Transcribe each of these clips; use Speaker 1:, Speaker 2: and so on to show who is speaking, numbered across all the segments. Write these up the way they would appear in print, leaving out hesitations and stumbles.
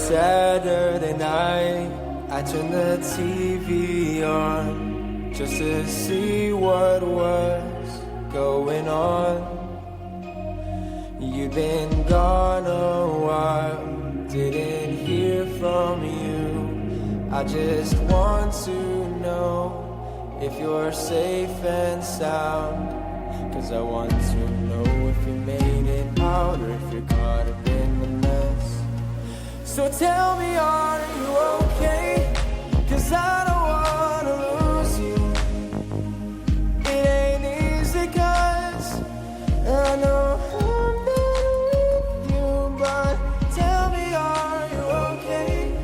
Speaker 1: Saturday night, I turned the TV on just to see what was going on. You've been gone a while, didn't hear from you. I just want to know if you're safe and sound, 'cause I want to know if you made it out or if you're caught up in the mess. So tell me, are you okay? 'Cause I don't wanna lose you. It ain't easy 'cause I know I'm not with you. But tell me, are you okay?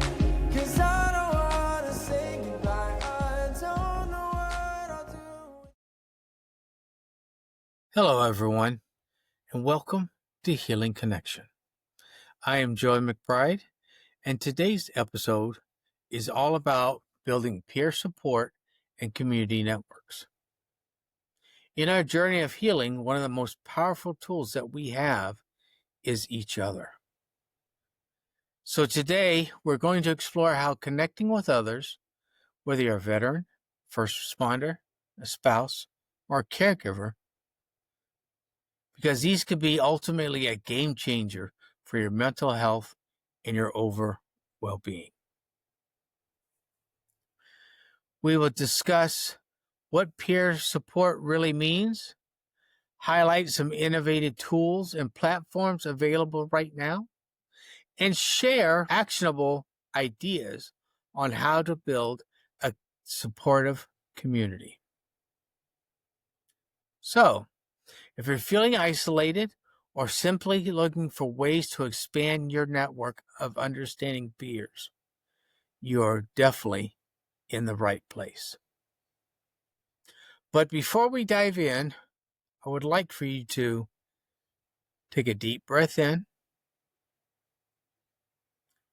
Speaker 1: 'Cause I don't wanna say goodbye. I don't know what I'll do.
Speaker 2: Hello, everyone, and welcome to Healing Connection. I am Joy McBride, and today's episode is all about building peer support and community networks. In our journey of healing, one of the most powerful tools that we have is each other. So today, we're going to explore how connecting with others, whether you're a veteran, first responder, a spouse, or a caregiver, because these could be ultimately a game changer for your mental health and your overall well-being. We will discuss what peer support really means, highlight some innovative tools and platforms available right now, and share actionable ideas on how to build a supportive community. So, if you're feeling isolated or simply looking for ways to expand your network of understanding peers, you're definitely in the right place. But before we dive in, I would like for you to take a deep breath in,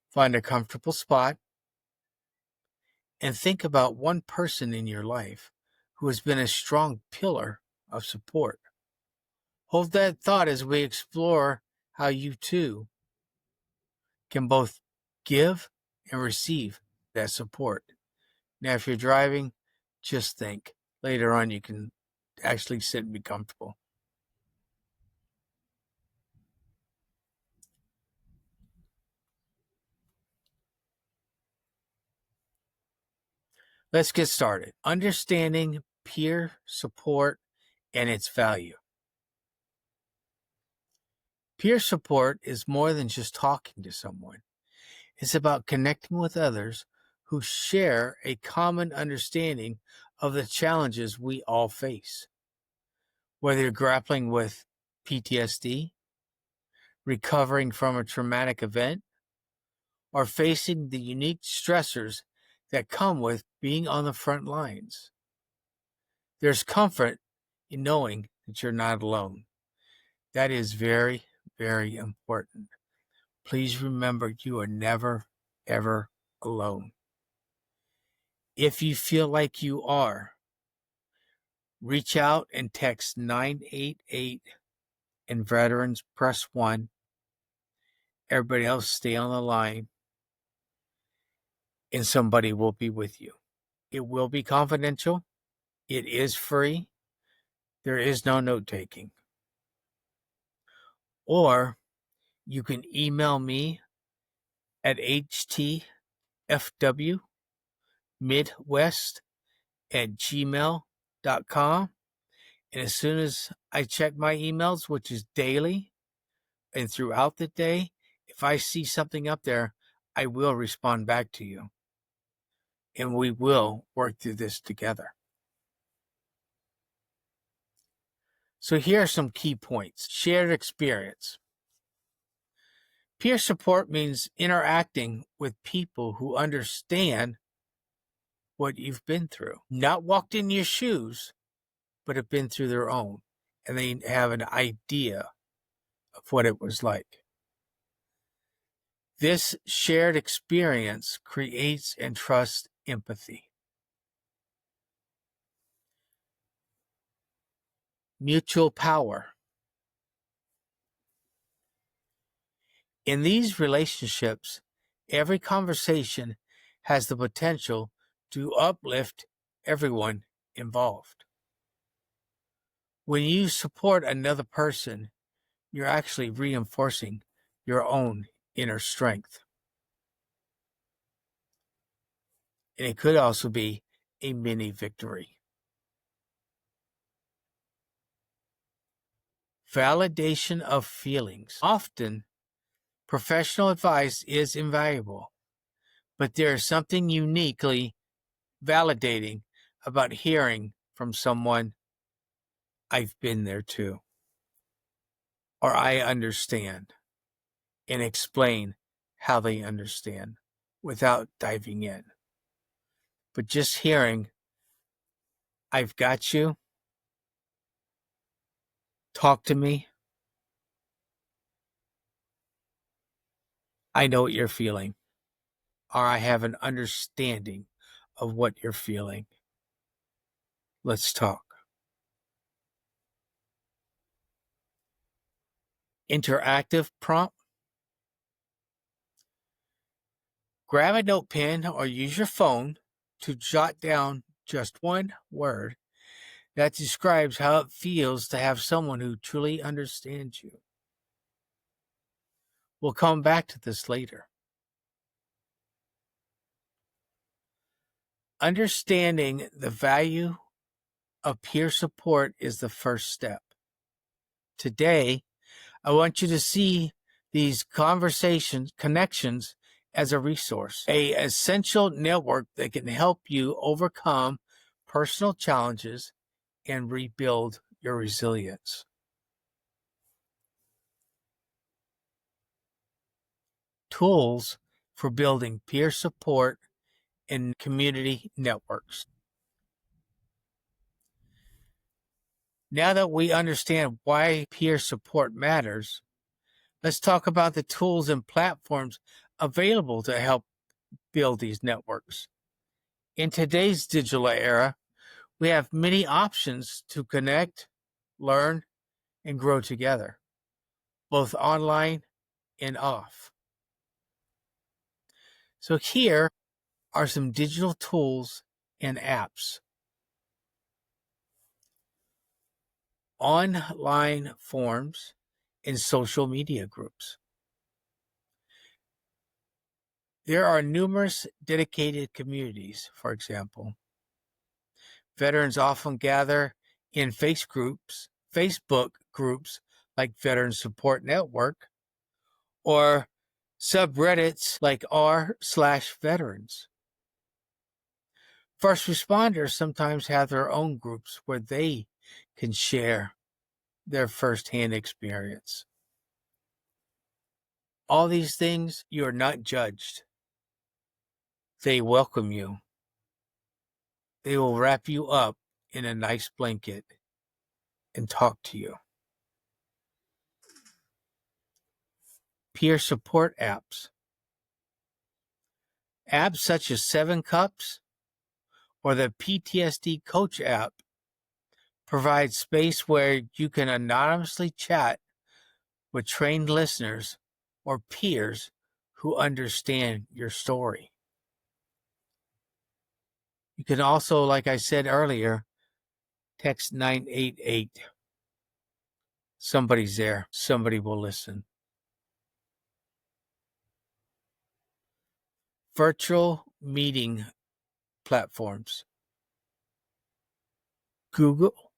Speaker 2: find a comfortable spot, and think about one person in your life who has been a strong pillar of support. Hold that thought as we explore how you too can both give and receive that support. Now, if you're driving, just think. Later on, you can actually sit and be comfortable. Let's get started. Understanding peer support and its value. Peer support is more than just talking to someone. It's about connecting with others who share a common understanding of the challenges we all face. Whether you're grappling with PTSD, recovering from a traumatic event, or facing the unique stressors that come with being on the front lines, there's comfort in knowing that you're not alone. That is very, very important. Please remember, you are never, ever alone. If you feel like you are, reach out and text 988 and veterans press 1. Everybody else stay on the line and somebody will be with you. It will be confidential. It is free. There is no note taking. Or you can email me at htfwmidwest@gmail.com. And as soon as I check my emails, which is daily and throughout the day, if I see something up there, I will respond back to you. And we will work through this together. So here are some key points. Shared experience. Peer support means interacting with people who understand what you've been through. Not walked in your shoes, but have been through their own. And they have an idea of what it was like. This shared experience creates and trusts empathy. Mutual power. In these relationships, Every conversation has the potential to uplift everyone involved. When you support another person, you're actually reinforcing your own inner strength. And it could also be a mini victory. Validation of feelings. Often, professional advice is invaluable, but there is something uniquely validating about hearing from someone, "I've been there too," or "I understand," and explain how they understand without diving in. But just hearing, "I've got you, talk to me, I know what you're feeling," or "I have an understanding of what you're feeling. Let's talk." Interactive prompt. Grab a note pen or use your phone to jot down just one word that describes how it feels to have someone who truly understands you. We'll come back to this later. Understanding the value of peer support is the first step. Today, I want you to see these connections as a resource, a essential network that can help you overcome personal challenges and rebuild your resilience. Tools for building peer support and community networks. Now that we understand why peer support matters, let's talk about the tools and platforms available to help build these networks. In today's digital era, we have many options to connect, learn, and grow together, both online and off. So here are some digital tools and apps. Online forums and social media groups. There are numerous dedicated communities, for example. Veterans often gather in Facebook groups like Veteran Support Network, or subreddits like r/veterans. First responders sometimes have their own groups where they can share their firsthand experience. All these things, you are not judged. They welcome you. They will wrap you up in a nice blanket and talk to you. Peer support apps. Apps such as 7 Cups or the PTSD Coach app provide space where you can anonymously chat with trained listeners or peers who understand your story. You can also, like I said earlier, text 988. Somebody's there. Somebody will listen. Virtual meeting platforms. Google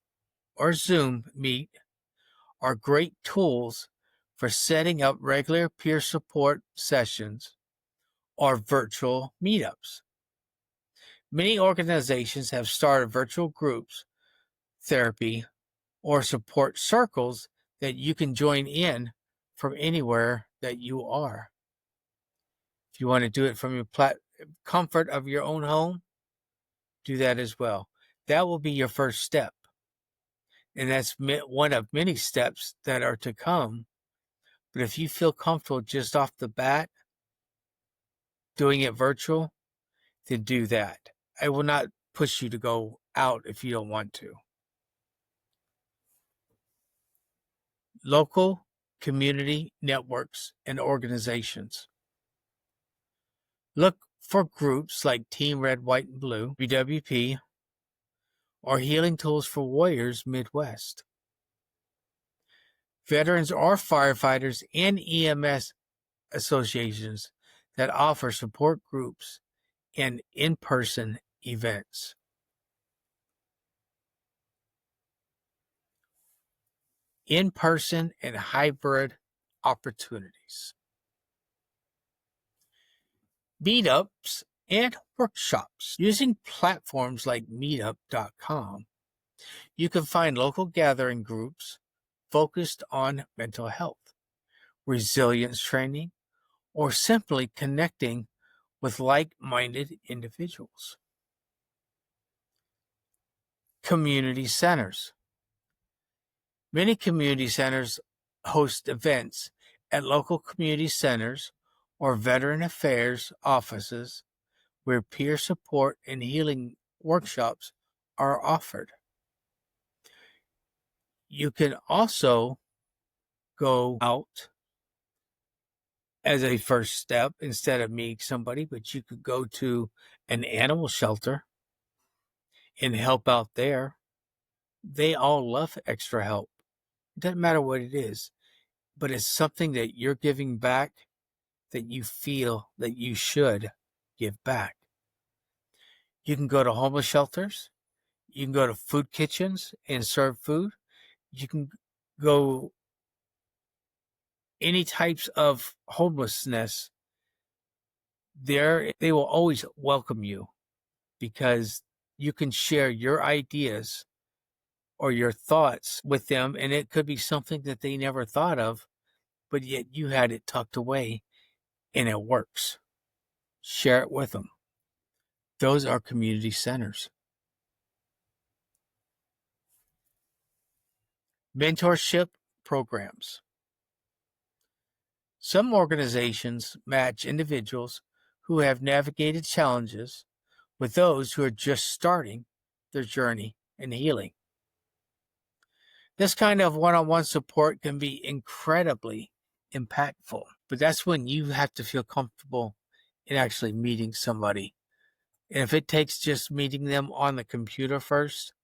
Speaker 2: or Zoom Meet are great tools for setting up regular peer support sessions or virtual meetups. Many organizations have started virtual groups, therapy, or support circles that you can join in from anywhere that you are. If you want to do it from your comfort of your own home, do that as well. That will be your first step. And that's one of many steps that are to come. But if you feel comfortable just off the bat doing it virtual, then do that. I will not push you to go out if you don't want to. Local community networks and organizations. Look for groups like Team Red, White, and Blue, BWP, or Healing Tools for Warriors Midwest. Veterans or firefighters and EMS associations that offer support groups and in-person events. In-person and hybrid opportunities. Meetups and workshops. Using platforms like meetup.com, you can find local gathering groups focused on mental health, resilience training, or simply connecting with like-minded individuals. Community centers. Many community centers host events at local community centers or veteran affairs offices where peer support and healing workshops are offered. You can also go out as a first step instead of meeting somebody, but you could go to an animal shelter and help out there. They all love extra help. It doesn't matter what it is, but it's something that you're giving back that you feel that you should give back. You can go to homeless shelters. You can go to food kitchens and serve food. You can go any types of homelessness there. They will always welcome you because you can share your ideas or your thoughts with them, and it could be something that they never thought of, but yet you had it tucked away and it works. Share it with them. Those are community centers. Mentorship programs. Some organizations match individuals who have navigated challenges with those who are just starting their journey in healing. This kind of one-on-one support can be incredibly impactful, but that's when you have to feel comfortable in actually meeting somebody. And if it takes just meeting them on the computer first,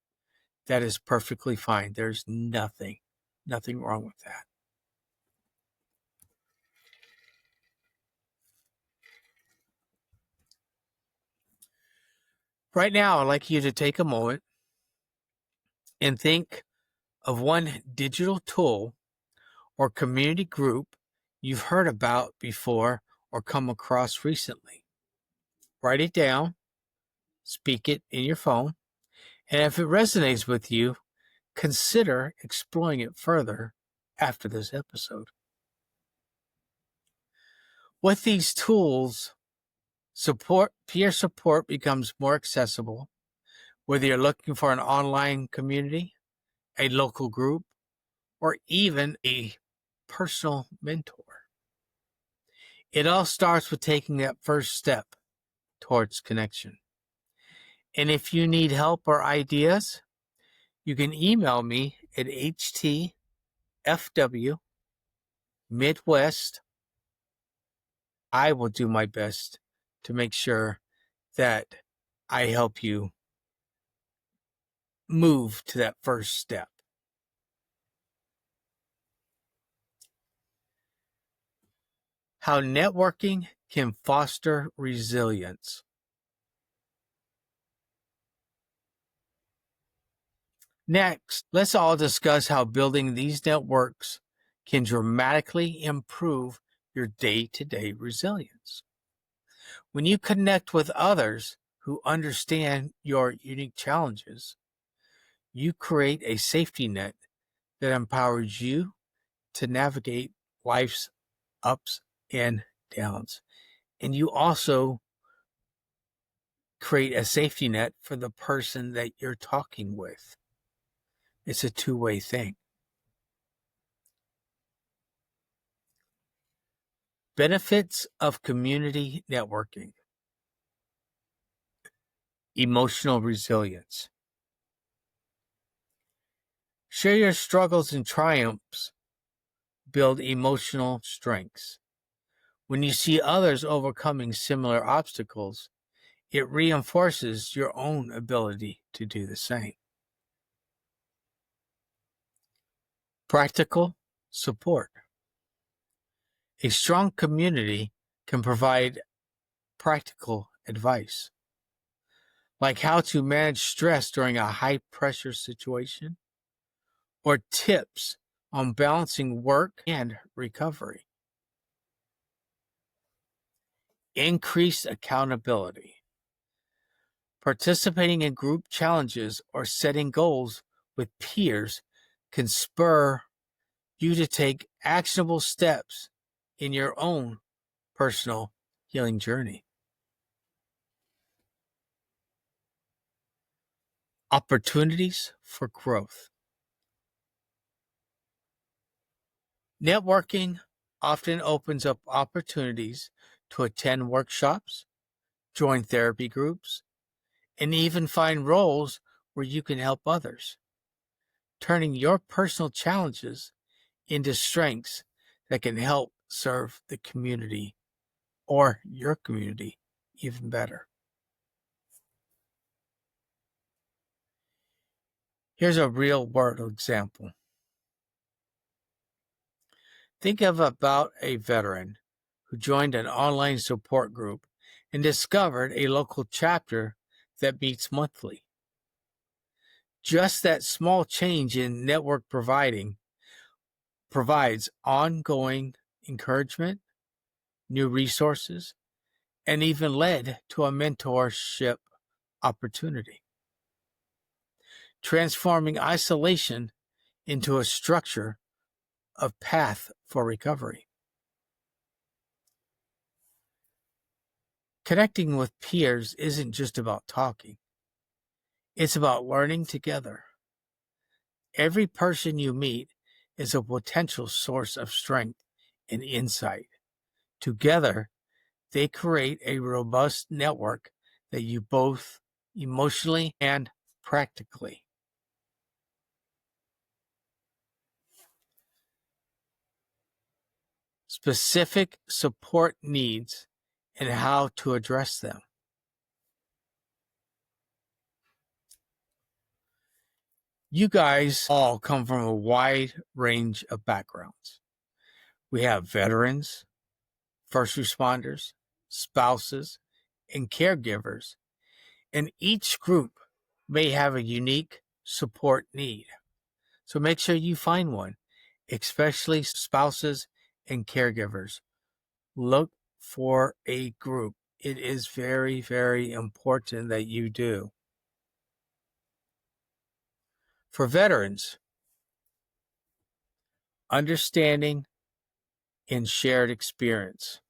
Speaker 2: that is perfectly fine. There's nothing wrong with that. Right now, I'd like you to take a moment and think of one digital tool or community group you've heard about before or come across recently. Write it down, speak it in your phone, and if it resonates with you, consider exploring it further after this episode. With these tools, peer support becomes more accessible, whether you're looking for an online community, a local group, or even a personal mentor. It all starts with taking that first step towards connection. And if you need help or ideas, you can email me at htfwmidwest. I will do my best to make sure that I help you move to that first step. How networking can foster resilience. Next, let's all discuss how building these networks can dramatically improve your day-to-day resilience. When you connect with others who understand your unique challenges, you create a safety net that empowers you to navigate life's ups and downs. And you also create a safety net for the person that you're talking with. It's a two-way thing. Benefits of community networking. Emotional resilience. Share your struggles and triumphs. Build emotional strengths. When you see others overcoming similar obstacles, it reinforces your own ability to do the same. Practical support. A strong community can provide practical advice, like how to manage stress during a high-pressure situation, or tips on balancing work and recovery. Increased accountability. Participating in group challenges or setting goals with peers can spur you to take actionable steps in your own personal healing journey. Opportunities for growth. Networking often opens up opportunities to attend workshops, join therapy groups, and even find roles where you can help others, turning your personal challenges into strengths that can help serve the community or your community even better. Here's a real world example. Think of about a veteran who joined an online support group and discovered a local chapter that meets monthly. Just that small change in network provides ongoing encouragement, new resources, and even led to a mentorship opportunity, transforming isolation into a structure of path for recovery. Connecting with peers isn't just about talking. It's about learning together. Every person you meet is a potential source of strength and insight. Together, they create a robust network that you both emotionally and practically. Specific support needs and how to address them. You guys all come from a wide range of backgrounds. We have veterans, first responders, spouses, and caregivers, and each group may have a unique support need. So make sure you find one, especially spouses and caregivers. Look for a group. It is very, very important that you do. For veterans, understanding and shared experience.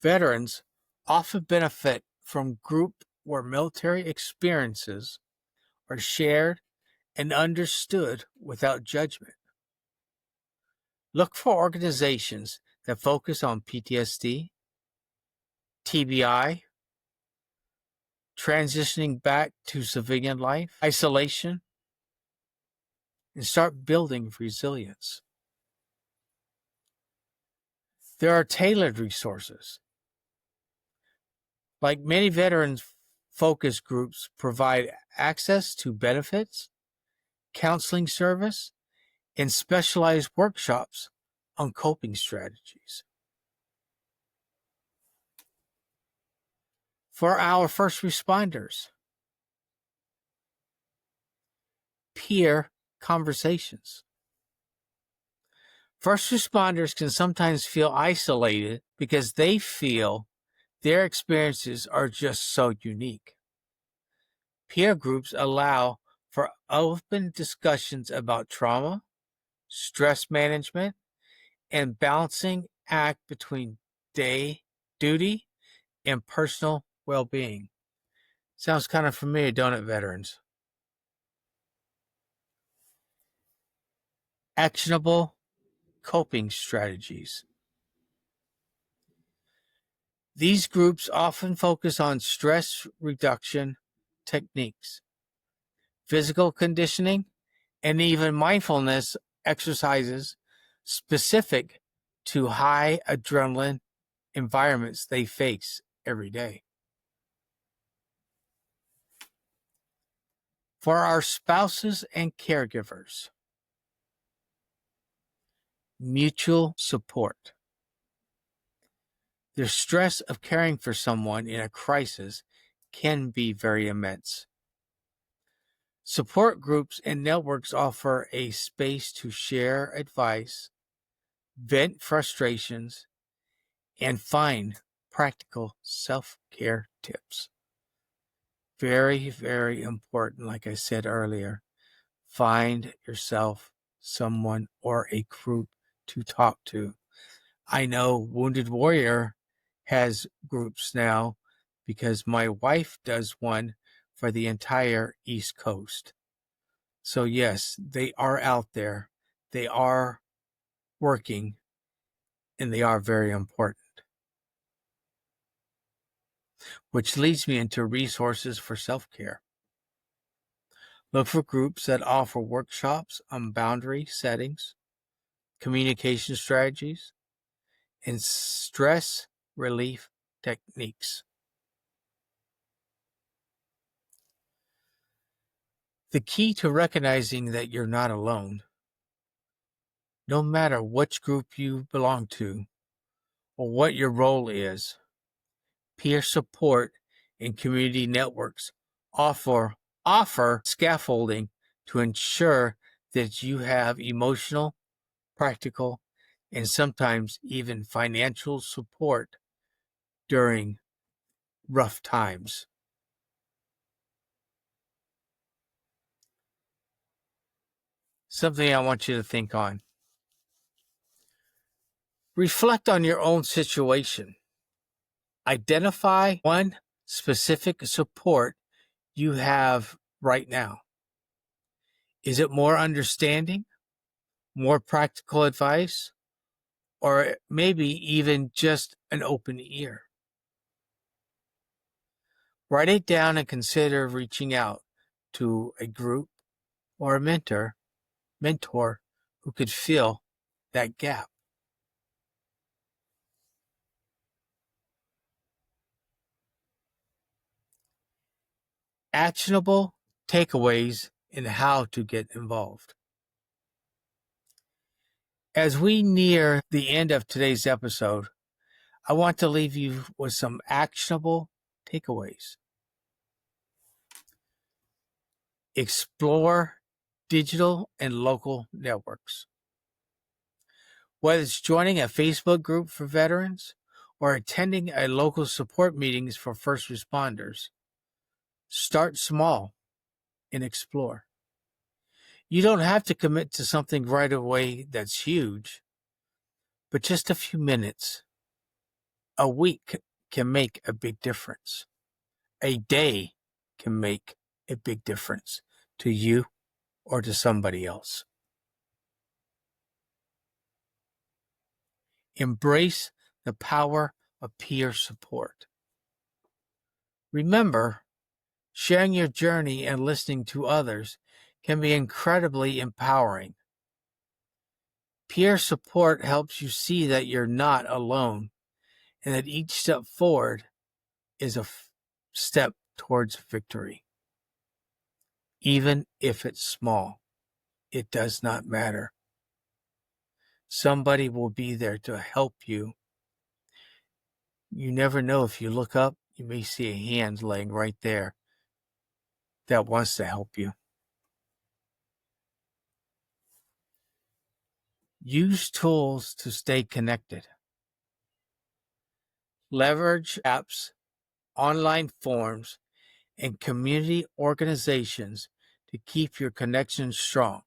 Speaker 2: Veterans often benefit from group where military experiences are shared and understood without judgment. Look for organizations that focus on PTSD, TBI, transitioning back to civilian life, isolation, and start building resilience. There are tailored resources. Like many veterans focus groups provide access to benefits, counseling service, and specialized workshops on coping strategies. For our first responders, peer conversations. First responders can sometimes feel isolated because they feel their experiences are just so unique. Peer groups allow for open discussions about trauma, stress management, and balancing act between duty and personal well-being. Sounds kind of familiar, don't it, veterans? Actionable coping strategies. These groups often focus on stress reduction techniques, physical conditioning, and even mindfulness exercises specific to high adrenaline environments they face every day. For our spouses and caregivers, mutual support. The stress of caring for someone in a crisis can be very immense. Support groups and networks offer a space to share advice, vent frustrations, and find practical self-care tips. Very, very important, like I said earlier. Find yourself someone or a group to talk to. I know Wounded Warrior has groups now because my wife does one for the entire East Coast. So yes, they are out there. They are working, and they are very important. Which leads me into resources for self-care. Look for groups that offer workshops on boundary settings, communication strategies, and stress relief techniques. The key to recognizing that you're not alone, no matter which group you belong to or what your role is, peer support and community networks offer scaffolding to ensure that you have emotional, practical, and sometimes even financial support during rough times. Something I want you to think on. Reflect on your own situation. Identify one specific support you have right now. Is it more understanding, more practical advice, or maybe even just an open ear? Write it down and consider reaching out to a group or a mentor who could fill that gap. Actionable takeaways in how to get involved. As we near the end of today's episode, I want to leave you with some actionable takeaways. Explore digital and local networks. Whether it's joining a Facebook group for veterans or attending a local support meetings for first responders, start small and explore. You don't have to commit to something right away that's huge, but just a few minutes, a week can make a big difference. A day can make a big difference to you or to somebody else. Embrace the power of peer support. Remember, sharing your journey and listening to others can be incredibly empowering. Peer support helps you see that you're not alone and that each step forward is a step towards victory. Even if it's small, it does not matter. Somebody will be there to help you. You never know. If you look up, you may see a hand laying right there that wants to help you. Use tools to stay connected. Leverage apps, online forums, and community organizations to keep your connection strong.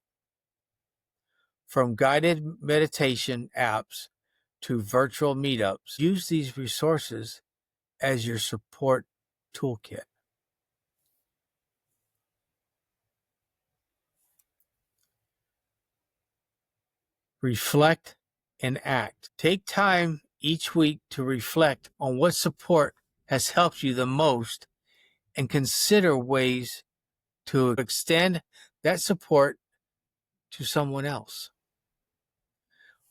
Speaker 2: From guided meditation apps to virtual meetups, use these resources as your support toolkit. Reflect and act. Take time each week to reflect on what support has helped you the most and consider ways to extend that support to someone else.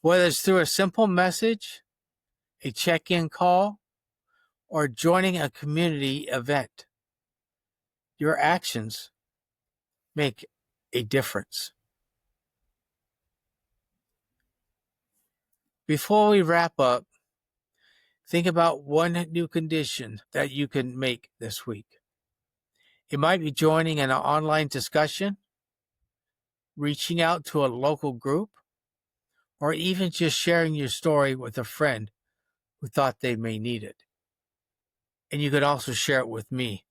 Speaker 2: Whether it's through a simple message, a check-in call, or joining a community event, your actions make a difference. Before we wrap up, think about one new condition that you can make this week. It might be joining an online discussion, reaching out to a local group, or even just sharing your story with a friend who thought they may need it. And you could also share it with me.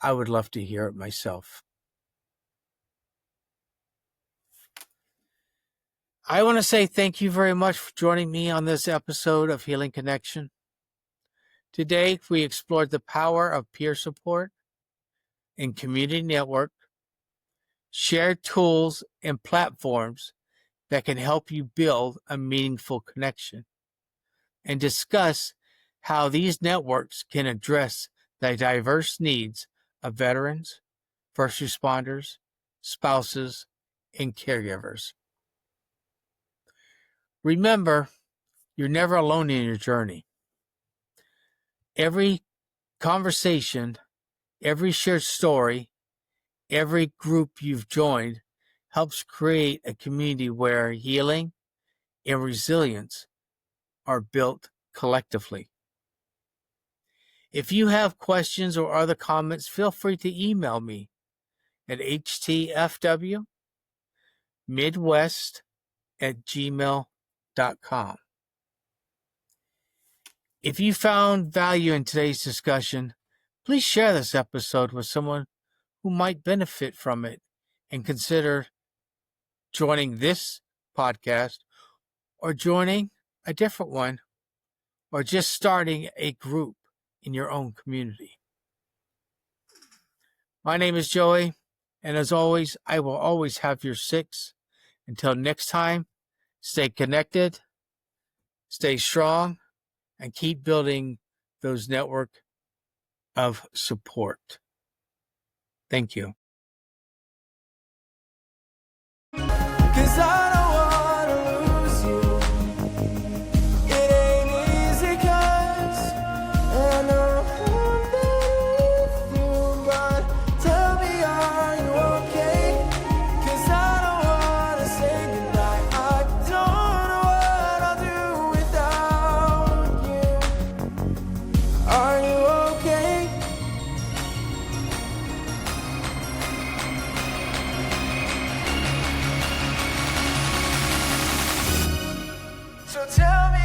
Speaker 2: I would love to hear it myself. I want to say thank you very much for joining me on this episode of Healing Connection. Today, we explored the power of peer support and community network, shared tools and platforms that can help you build a meaningful connection, and discuss how these networks can address the diverse needs of veterans, first responders, spouses, and caregivers. Remember, you're never alone in your journey. Every conversation, every shared story, every group you've joined helps create a community where healing and resilience are built collectively. If you have questions or other comments, feel free to email me at htfwmidwest@gmail.com. If you found value in today's discussion, please share this episode with someone who might benefit from it and consider joining this podcast or joining a different one or just starting a group in your own community. My name is Joey, and as always, I will always have your six. Until next time, stay connected, stay strong, and keep building those network of support. Thank you.
Speaker 1: 'Cause I don't wanna lose you. It ain't easy 'cause I know I'm beneath you. But tell me, are you okay? 'Cause I don't wanna say goodbye. I don't know what I'll do without you. Are you okay? So tell me.